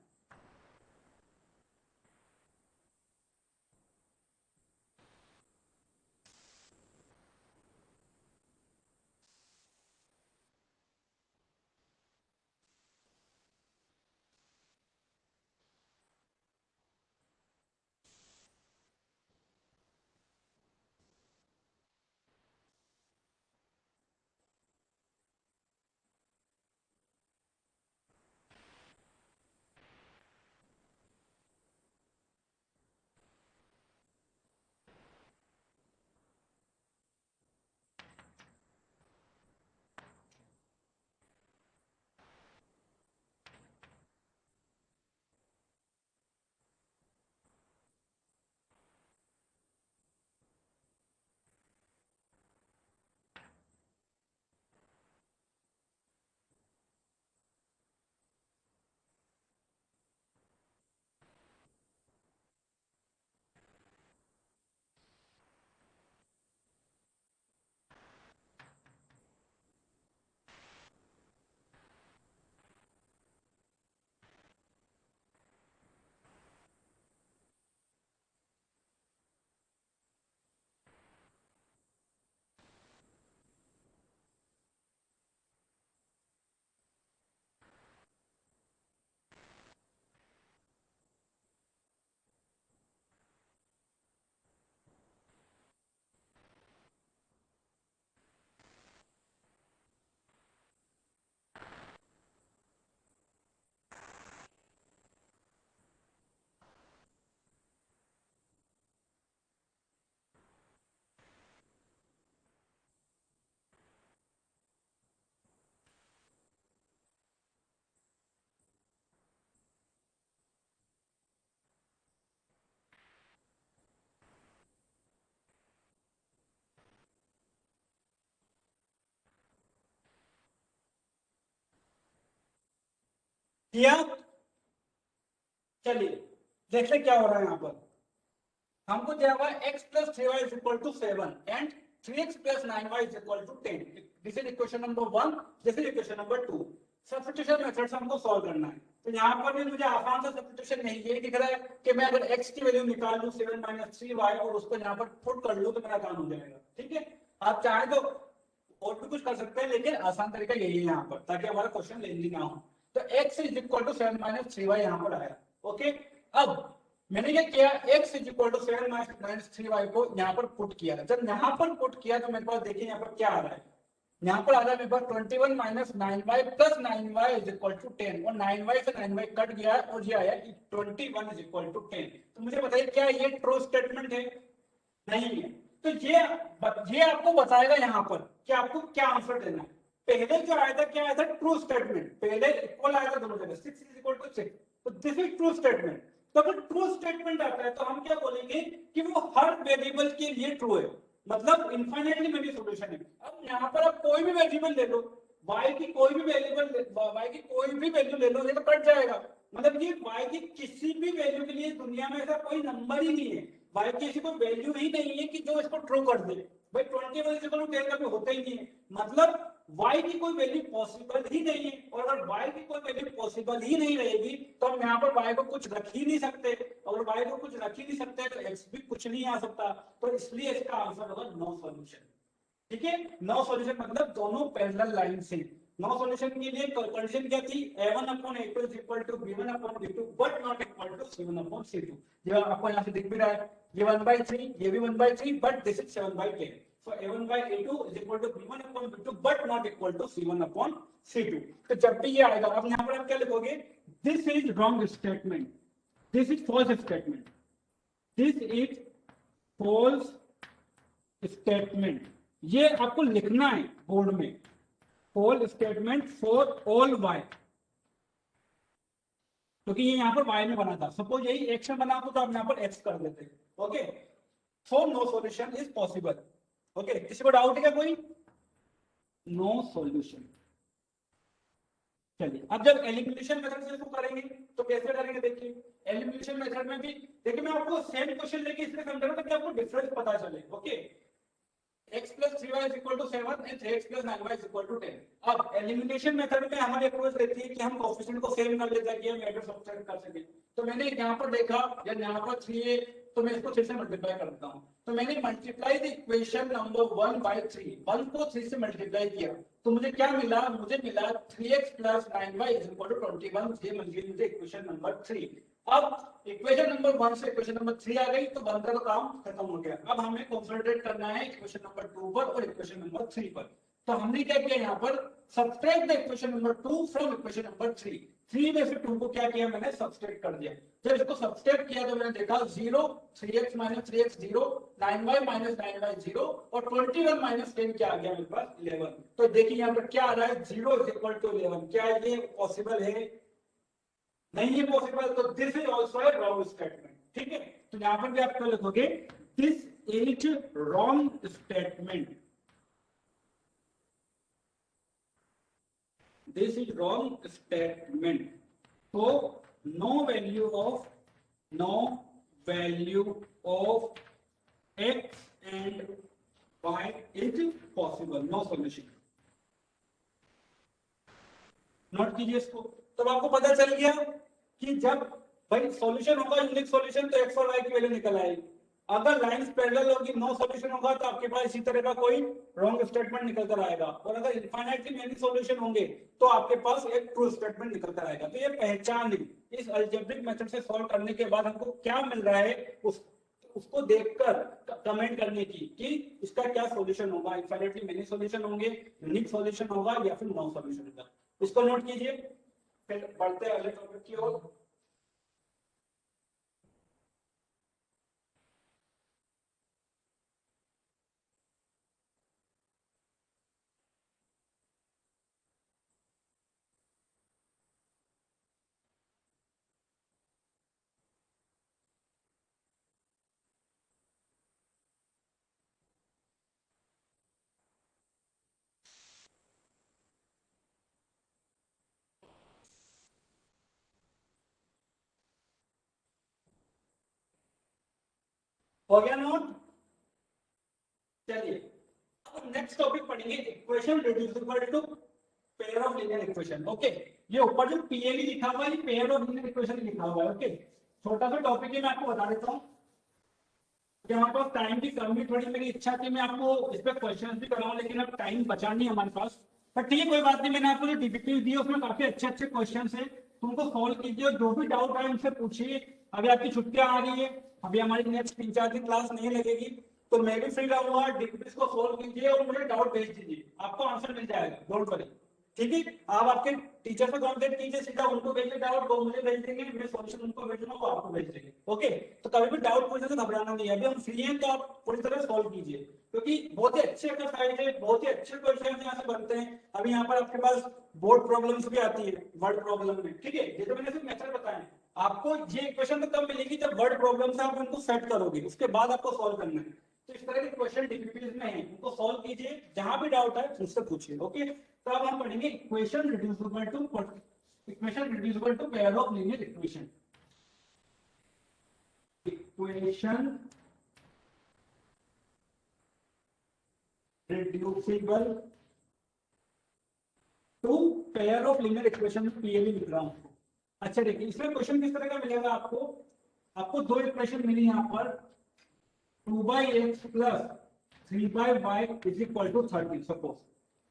S1: किया। चलिए देखते क्या हो रहा है यहाँ पर। हमको दिया हुआ x plus 3y is equal to 7 and 3x plus 9y is equal to 10। This is equation number 1, this is equation number 2। Substitution method से हमको सॉल्व करना है। तो यहाँ पर भी मुझे आसान सा सब्स्टिट्यूशन नहीं ये दिख रहा है कि मैं अगर x की वैल्यू निकाल लूं 7 माइनस 3y और उसको यहाँ पर पुट कर लूं तो मेरा काम हो जाएगा। ठीक है, आप चाहे तो और भी कुछ कर सकते हैं, लेकिन आसान तरीका यही है यहाँ पर, ताकि हमारा क्वेश्चन लेंदी ना हो। तो x is equal to 7 minus 3y यहाँ पर आया। ओके, अब मैंने क्या किया, x is equal to 7 minus 3y को यहाँ पर पुट किया। जब यहाँ पर पुट किया तो मेरे पास देखिए यहाँ पर क्या आ रहा है। यहाँ पर आ रहा है मेरे पास 21 minus 9y plus 9y is equal to 10 और 9y से 9y कट गया और ये आया 21 इज इक्वल टू 10। तो मुझे बताइए क्या ये ट्रू स्टेटमेंट है? नहीं है। तो ये आपको बताएगा यहाँ पर कि आपको क्या आंसर देना है। पहले जो आया था क्या आया था, ट्रू स्टेटमेंट। पहले इक्वल आया था दोनों जगह, 6 इज इक्वल टू 6। तो दिस इज ट्रू स्टेटमेंट। तो अगर ट्रू स्टेटमेंट आता है तो हम क्या बोलेंगे कि वो हर वेरिएबल के लिए ट्रू है, मतलब इनफाइनाइटली मेनी सॉल्यूशन है। अब यहाँ पर आप कोई भी वेरिएबल ले लो, y की कोई भी वेरिएबल, y की कोई भी वैल्यू ले लो, ये तो कट जाएगा। मतलब ये y की किसी भी वैल्यू के लिए दुनिया में ऐसा कोई नंबर ही नहीं है, y की ऐसी कोई वैल्यू ही नहीं है कि जो इसको ट्रू कर दे। भाई 21 कभी होता ही नहीं है, मतलब y की कोई वैल्यू पॉसिबल ही नहीं है। और अगर y की कोई वैल्यू पॉसिबल ही नहीं रहेगी तो हम यहाँ पर y को कुछ रख ही नहीं सकते। अगर y को कुछ रख ही नहीं सकते तो x भी कुछ नहीं आ सकता। तो इसलिए इसका आंसर होगा नो सॉल्यूशन। ठीक है, नो सॉल्यूशन मतलब दोनों पैरेलल लाइन से। नो सॉल्यूशन के लिए कंडीशन क्या थी, a1 upon a2 is equal to b1 upon b2 but not equal to c1 upon c2। जो आपको यहां से दिख भी रहा है, ये 1/3, ये भी 1/3, but this is 7/10। so a1 by a2 is equal to b1 upon b2 but not equal to c1 upon c2। तो जब भी ये आएगा, अब यहां पर आप क्या लिखोगे, this is wrong statement, this is false statement, this is false statement. ये आपको लिखना है बोर्ड में, false statement for all y. क्योंकि ये यहाँ पर y में बना था। सपोज यही x में बना तो आप यहाँ पर x कर देते। Okay, so no solution is possible. Okay, किसी को डाउट है क्या कोई? No solution. चलिए, अब जब एलिमिनेशन मेथड से इसको करेंगे तो कैसे करेंगे देखिए। एलिमिनेशन मेथड में भी देखिए, मैं आपको सेम क्वेश्चन लेके इसलिए समझा रहा था कि आपको डिफरेंस पता चले। Okay, x plus 3y is equal to 7 and 3x plus 9y is equal to 10। अब एलिमिनेशन मेथड में हमारी अप्रोच रहती है कि हम कोएफिशिएंट को सेम कर लेते हैं कि हम वैल्यू सब्ट्रैक्ट कर सके। तो मैंने यहाँ पर देखा, या यहाँ पर 3 है तो मैं इसको 3 से मल्टीप्लाई कर देता हूँ। तो मैंने multiply the equation number 1 by 3, 1 को 3 से मल्टीप्लाई किया तो मुझे क्या मिला? मुझे मिला 3x plus 9y is equal to 21। ये मिल गई इक्वेशन नंबर 3। अब इक्वेशन नंबर 1 से इक्वेशन नंबर 3 आ गई तो बनता का काम खत्म हो गया। अब हमें कंसंट्रेट करना है इक्वेशन नंबर 2 पर और इक्वेशन नंबर 3 पर। तो हमने क्या किया यहाँ पर? Subtract the equation number 2 from equation number 3। 3 में से 2 को क्या किया? मैंने सब्ट्रैक्ट कर दिया। जब इसको सब्ट्रैक्ट किया तो मैंने देखा 0, 3x minus 3x 0, 9y minus 9y 0 और 21 minus 10 क्या आ गया मेरे पास? 11। तो देखिए यहाँ पर क्या आ रहा है? 0 is equal to 11। क्या ये पॉसिबल है? नहीं है पॉसिबल। तो this is also a wrong statement. ठीक है, तो यहां पर भी आप क्या लिखोगे? This is wrong statement. This is wrong statement. तो no value of x and y is possible, no solution. Note कीजिए इसको। तो आपको पता चल गया कि जब भाई सॉल्यूशन होगा यूनिक सॉल्यूशन तो x और y की वैल्यू निकल आएगी। अगर लाइंस पैरेलल होगी, नो सॉल्यूशन होगा तो आपके पास इसी तरह का कोई रॉन्ग स्टेटमेंट निकल कर आएगा। और अगर इनफाइनाइटली मेनी सॉल्यूशन होंगे तो आपके पास एक ट्रू स्टेटमेंट निकल कर आएगा। तो ये पहचान ली। इस अलजेब्रिक मेथड से सॉल्व करने के बाद हमको क्या मिल रहा है उसको देखकर कमेंट करने की कि इसका क्या सॉल्यूशन होगा। इनफाइनाइटली मेनी सॉल्यूशन होंगे, यूनिक सॉल्यूशन होगा या फिर नो सॉल्यूशन होगा। इसको नोट कीजिए, फिर बढ़ते हैं अगले टॉपिक की ओर। हो गया नोट? चलिए, अब नेक्स्ट टॉपिक पढ़ेंगे, equation reducible to pair of linear equation. Okay, ये ऊपर जो पीएलई लिखा हुआ है ये पेयर ऑफ लीनियर इक्वेशन लिखा हुआ है। ओके, छोटा सा टॉपिक है, मैं आपको बता देता हूँ। यहाँ पर टाइम की कमी थोड़ी, मेरी इच्छा थी मैं आपको इस पर क्वेश्चन भी कराऊं लेकिन अब टाइम बचा नहीं हमारे पास। पर ठीक है, कोई बात नहीं। मैंने आपको जो डीपीपी दी है उसमें काफी अच्छे अच्छे क्वेश्चन है, तुमको सॉल्व कीजिए। जो भी डाउट है उनसे पूछिए। अभी आपकी छुट्टियां आ रही है, अभी हमारी नेक्स्ट 3-4 दिन क्लास नहीं लगेगी, तो मैं भी फ्री रहूंगा। डीपीपी को सॉल्व कीजिए और मुझे डाउट भेज दीजिए, आपको आंसर मिल जाएगा, डोंट वरी। ठीक है, आप आपके टीचर से कांटेक्ट कीजिए, सीधा उनको भेजिए डाउट, वो मुझे भेज देंगे, मैं सॉल्यूशन उनको भेजूंगा, वो आपको भेज देंगे। ओके, तो कभी भी डाउट पूछने से घबराना नहीं है। अभी हम फ्री हैं तो आप पूरी तरह सॉल्व कीजिए, क्योंकि बहुत ही अच्छे एक्सरसाइज है, बहुत ही अच्छे क्वेश्चन यहाँ से बनते हैं। अभी यहाँ पर आपके पास बोर्ड प्रॉब्लम्स भी आती है वर्ड प्रॉब्लम में। ठीक है, ये तो मैंने सिर्फ मेथड बताया है। आपको ये इक्वेशन तो कब मिलेगी? जब वर्ड प्रॉब्लम से आप उनको सेट करोगे, उसके बाद आपको सॉल्व करना है। तो इस तरह के क्वेश्चन डीपीपीज में है, उनको सॉल्व कीजिए, जहां भी डाउट है मुझसे पूछिए। ओके, तो अब हम पढ़ेंगे equation reducible to pair of linear equation. Equation reducible to pair of linear equation, PLE लिख रहा हूं। अच्छा देखिए, इसमें क्वेश्चन किस तरह का मिलेगा आपको दो इक्वेशन मिली यहाँ पर, 2x plus 3y is equal to 30 suppose.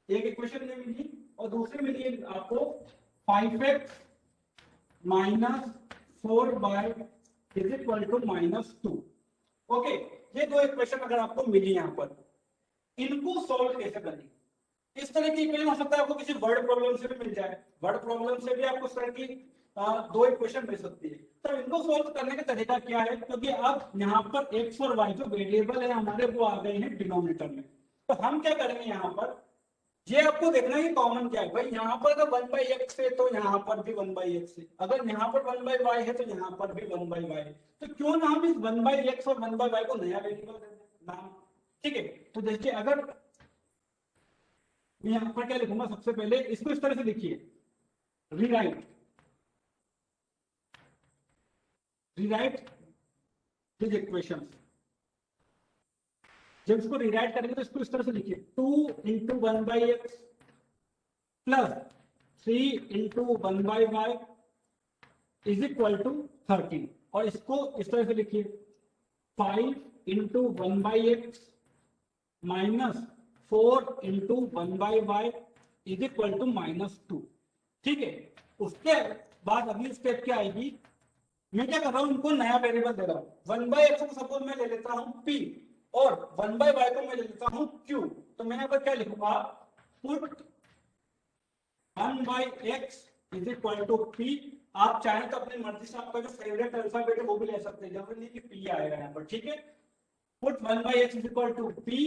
S1: एक इक्वेशन में मिली और दूसरी मिली आपको 5x minus 4y is equal to -2। Okay, ये दो इक्वेशन अगर आपको मिली यहाँ पर, इनको सॉल्व कैसे करेंगे? इस तरह की इक्वेशन हो सकता है आपको किसी वर्ड प्रॉब्लम से भी मिल जाए, वर्ड प्रॉब्लम से भी आपको इस तरह की दो इक्वेशन मिल सकती है। तो इनको सॉल्व करने का तरीका क्या है? क्योंकि अब यहाँ पर x और y जो वेरिएबल है हमारे, वो आ गए हैं डिनोमिनेटर में। तो हम क्या करेंगे यहाँ पर, ये आपको देखना है कि कॉमन क्या है भाई। यहाँ पर अगर 1/x है तो यहाँ पर भी 1/x है, अगर यहाँ पर 1/y है तो यहाँ पर भी 1/y है। तो क्यों ना हम इस 1/x और 1/y को नया वेरिएबल दे दें नाम। ठीक है, तो देखिए अगर मैं यहाँ पर क्या लिखूंगा, सबसे पहले इसको इस तरह से लिखिए, रीराइट रीराइट दिस इक्वेशन। जब इसको रीराइट करेंगे तो इसको इस तरह से लिखिए, 2 into 1/x plus 3 into 1/y is equal to 13। और इसको इस तरह से लिखिए, 5 into 1/x minus 4 into 1/y is equal to -2। ठीक है, उसके बाद अगली स्टेप क्या आएगी, मैं क्या कर रहा हूं, इनको नया वेरिएबल दे रहा हूं। 1/x को सपोज मैं ले लेता हूं p और 1/y को मैं ले लेता हूं q। तो मैं यहाँ पर क्या लिखूंगा, put 1/x is equal to p। आप चाहें तो अपनी मर्जी से आपका जो फेवरेट अल्फाबेट है वो भी ले सकते हैं, जरूरी नहीं कि p आएगा यहाँ पर। ठीक है, put 1/x is equal to p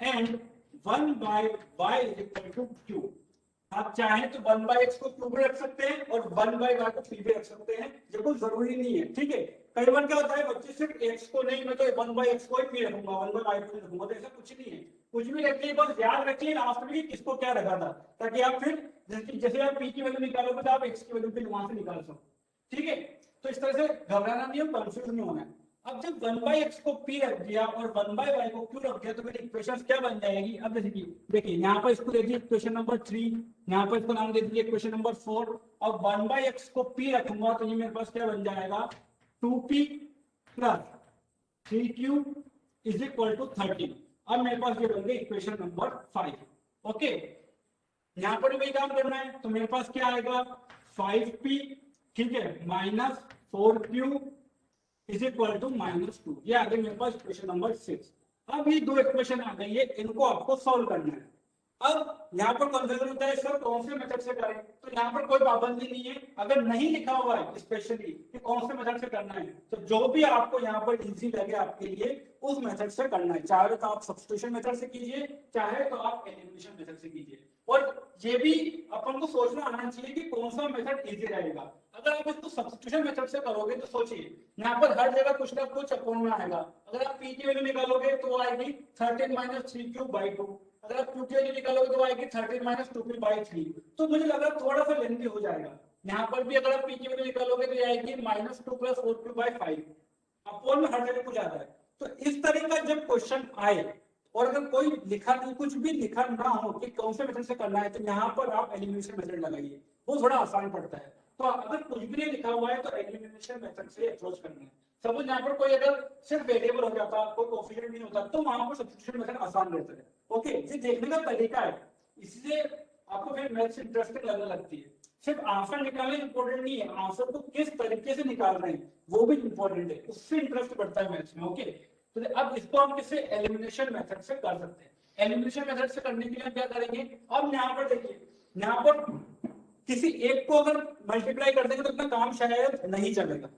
S1: and 1/y is equal to q। आप चाहें तो 1/x को q भी रख सकते हैं और 1/y को p भी रख सकते हैं, ये कोई जरूरी नहीं है। ठीक है, कई बार क्या होता है बच्चे सिर्फ x को नहीं, मैं तो 1/x को ही p रखूंगा, 1/y को नहीं रखूंगा, तो ऐसा कुछ नहीं है। कुछ भी रखिए, बस याद रखिए लास्ट में किसको क्या रखा था, ताकि आप फिर जैसे आप p की वैल्यू निकालोगे तो आप x की वैल्यू फिर वहां से निकाल सको। ठीक है, तो इस तरह से घबराना नहीं है, कंफ्यूज नहीं होना है। अब जब 1/x को p रख दिया और 1/y को q रख दिया तो मेरी इक्वेशन क्या बन जाएगी। अब जैसे कि देखिए यहाँ पर इसको दे दीजिए इक्वेशन नंबर 3, यहाँ पर इसको नाम दे दीजिए इक्वेशन नंबर 4, और 1/x को p रखूंगा तो ये मेरे पास क्या बन जाएगा, 2p plus 3q is equal to 13। अब मेरे पास ये बन गई इक्वेशन नंबर 5। ओके, यहाँ पर भी काम करना है तो मेरे पास क्या आएगा, 5p, ठीक है, minus 4q is equal to -2। ये आ गई मेरे पास इक्वेशन नंबर 6। अब ये दो इक्वेशन आ गई है, इनको आपको सॉल्व करना है। अब यहाँ पर कंफ्यूजन होता है सर कौन से मेथड से करें, तो यहाँ पर कोई पाबंदी नहीं है। अगर नहीं लिखा हुआ है स्पेशली कि कौन से मेथड से करना है, तो जो भी आपको यहाँ पर इजी लगे आपके लिए उस मेथड से करना है। चाहे तो आप सब्स्टिट्यूशन मेथड से कीजिए, चाहे तो आप एलिमिनेशन मेथड से कीजिए। और ये भी अपन को सोचना आना चाहिए कि कौन सा मेथड इजी रहेगा। अगर आप इसको सब्स्टिट्यूशन मेथड से करोगे तो सोचिए यहाँ पर हर जगह कुछ ना कुछ अपॉन में आएगा। अगर आप p की वैल्यू निकालोगे तो वो आएगी 13 - 3q by 2। अगर आप q की वैल्यू निकालोगे तो आएगी 13 - 2p by 3। तो मुझे लगा थोड़ा सा लेंथी हो जाएगा। यहाँ पर भी अगर आप p की वैल्यू निकालोगे तो ये आएगी -2 + 4q by 5। अपॉन में हर जगह कुछ आता है। तो इस तरह का जब क्वेश्चन आए और अगर कोई लिखा नहीं, कुछ भी लिखा ना हो कि कौन से मेथड से करना है, तो यहाँ पर आप एलिमिनेशन मेथड लगाइए, वो थोड़ा आसान पड़ता है। तो अगर कुछ भी नहीं लिखा हुआ है तो एलिमिनेशन मेथड से अप्रोच करना है। सपोज यहाँ पर कोई अगर सिर्फ वेरिएबल हो जाता, कोई कोफिशिएंट नहीं होता, तो वहां पर सब्स्टिट्यूशन मेथड आसान रहता है। ओके, ये देखने का तरीका है, इससे आपको फिर मैथ्स इंटरेस्टिंग लगने लगती है। सिर्फ आंसर निकालना इंपॉर्टेंट नहीं है, आंसर को किस तरीके से निकाल रहे हैं वो भी इंपॉर्टेंट है, उससे इंटरेस्ट बढ़ता है मैथ्स में। ओके, तो अब इसको हम किसी एलिमिनेशन मेथड से कर सकते हैं। एलिमिनेशन मेथड से करने के लिए क्या करेंगे, अब यहाँ पर देखिए, यहाँ पर किसी एक को अगर मल्टीप्लाई कर देंगे तो इतना काम शायद नहीं चलेगा।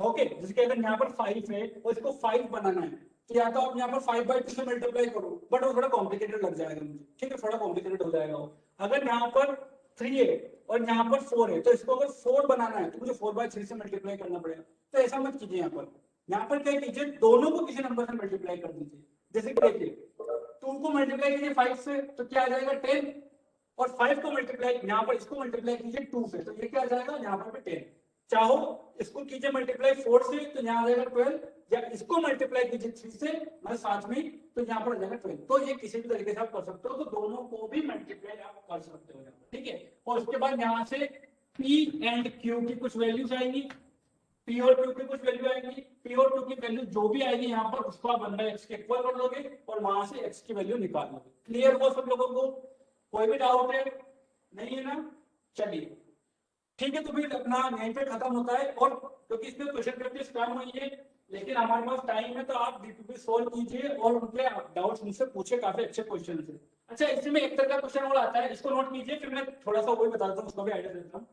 S1: ओके, जैसे कि अगर यहाँ पर 5 है और इसको 5 बनाना है, तो या तो आप यहाँ पर 5/2 से मल्टीप्लाई करो, बट वो थोड़ा कॉम्प्लिकेटेड लग जाएगा मुझे। ठीक है, थोड़ा कॉम्प्लिकेटेड हो जाएगा वो। अगर यहाँ पर 3 है और यहाँ पर 4 है, तो इसको अगर 4 बनाना है तो मुझे 4/3 से मल्टीप्लाई करना पड़ेगा। तो ऐसा मत कीजिए, यहाँ पर क्या कीजिए, दोनों को किसी नंबर से मल्टीप्लाई कर दीजिए। जैसे कि देखिए 2 को मल्टीप्लाई कीजिए 5 से तो क्या आ जाएगा 10, और 5 को मल्टीप्लाई यहाँ पर इसको मल्टीप्लाई कीजिए 2 से तो ये क्या आ जाएगा यहाँ पर भी 10। चाहो इसको कीजिए मल्टीप्लाई 4 से तो यहाँ आ जाएगा 12, या इसको मल्टीप्लाई कीजिए 3 से मतलब 7 में तो यहाँ पर आ जाएगा 12। तो ये किसी भी तरीके से आप कर सकते हो, तो दोनों को भी मल्टीप्लाई आप कर सकते हो यहाँ पर। ठीक है, और उसके बाद यहाँ से p एंड q की कुछ वैल्यूज आएंगी, p और q की कुछ वैल्यू आएंगी, p और q की वैल्यू जो भी आएगी यहाँ पर उसको आप 1/x के इक्वल कर लोगे और वहां से x की वैल्यू निकाल लोगे। क्लियर हुआ सब लोगों को, कोई भी डाउट है नहीं है ना। चलिए ठीक है, तो फिर अपना यहीं पे खत्म होता है। और क्योंकि इसमें क्वेश्चन प्रैक्टिस कम हुई है लेकिन हमारे पास टाइम है, तो आप डीपीपी सोल्व कीजिए और उनके डाउट्स मुझसे पूछे, काफी अच्छे क्वेश्चन थे। अच्छा, इसमें एक तरह का क्वेश्चन और आता है, इसको नोट कीजिए, फिर मैं थोड़ा सा वही बता देता हूँ, उसका भी आइडिया देता हूँ।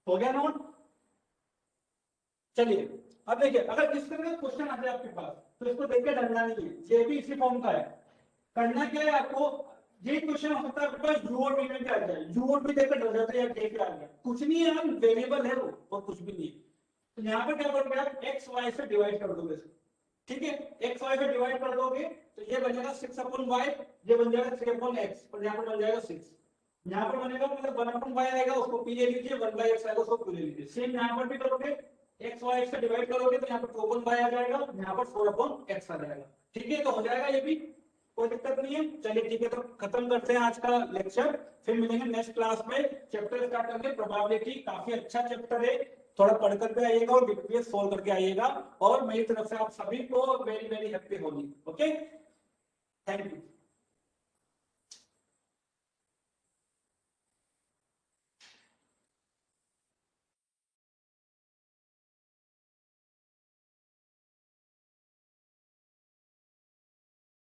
S1: हो गया नोट? चलिए अब देखिए, अगर इस तरह का क्वेश्चन आ जाए आपके पास तो इसको देख के डरना नहीं है, ये भी इसी फॉर्म का है। करना क्या है आपको, ये क्वेश्चन हो सकता है आपके पास यू और वी में भी आ जाए, यू और वी देखकर डर जाते हैं यार देख आ गया, कुछ नहीं है यार, वेरिएबल है वो और कुछ भी नहीं है। तो यहाँ पर क्या करोगे आप, एक्स वाई से डिवाइड कर दोगे, ठीक है, एक्स वाई से डिवाइड कर दोगे तो ये बनेगा 6 अपॉन वाई, ये बन जाएगा 3 अपॉन एक्स, और यहाँ पर बन जाएगा 6। यहाँ पर बनेगा मतलब 1 अपॉन वाई आएगा, उसको पी ले लीजिए, 1 बाई एक्स आएगा, उसको पी ले लीजिए। सेम यहाँ पर भी करोगे, एक्स वाई से डिवाइड करोगे तो यहाँ पर 2 अपॉन वाई आ जाएगा, यहाँ पर 4 अपॉन एक्स आ जाएगा। ठीक है, तो हो जाएगा ये भी, कोई दिक्कत नहीं है। चलिए ठीक है, तो खत्म करते हैं आज का लेक्चर, फिर मिलेंगे नेक्स्ट क्लास में। चैप्टर स्टार्ट करेंगे प्रोबेबिलिटी, काफी अच्छा चैप्टर है, थोड़ा पढ़ करके आइएगा और डीपीएस सॉल्व करके आइएगा, और मेरी तरफ से आप सभी को very very happy Holi. Okay, thank you.